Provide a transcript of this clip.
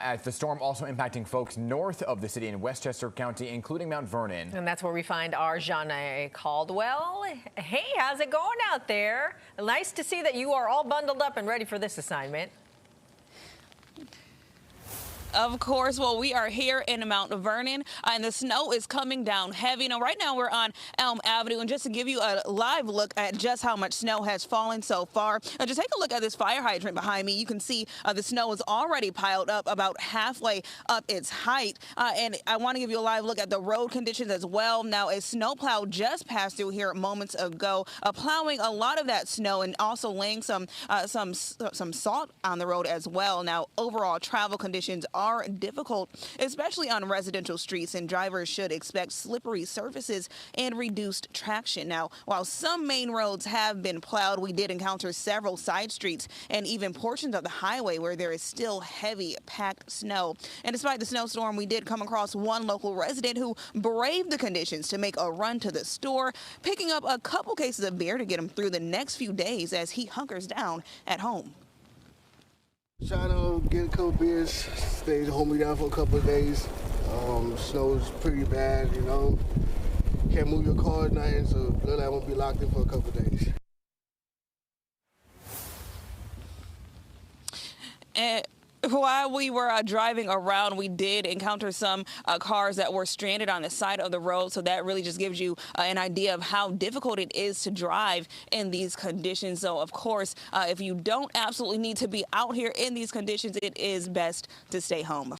As the storm also impacting folks north of the city in Westchester County, including Mount Vernon. And that's where we find our Zhane Caldwell. Hey, how's it going out there? Nice to see that you are all bundled up and ready for this assignment. Of course. Well, we are here in Mount Vernon, and the snow is coming down heavy. Now, right now, we're on Elm Avenue, and just to give you a live look at just how much snow has fallen so far, just take a look at this fire hydrant behind me. You can see the snow is already piled up about halfway up its height, and I want to give you a live look at the road conditions as well. Now, a snowplow just passed through here moments ago, plowing a lot of that snow and also laying some salt on the road as well. Now, overall travel conditions are difficult, especially on residential streets, and drivers should expect slippery surfaces and reduced traction. Now, while some main roads have been plowed, we did encounter several side streets and even portions of the highway where there is still heavy packed snow. And despite the snowstorm, we did come across one local resident who braved the conditions to make a run to the store, picking up a couple cases of beer to get him through the next few days as he hunkers down at home. Trying to get a couple beers, stay hold me down for a couple of days. Snow's pretty bad, you know. Can't move your car at night, so look like I'm gonna be locked in for a couple of days. While we were driving around, we did encounter some cars that were stranded on the side of the road. So that really just gives you an idea of how difficult it is to drive in these conditions. So, of course, if you don't absolutely need to be out here in these conditions, it is best to stay home.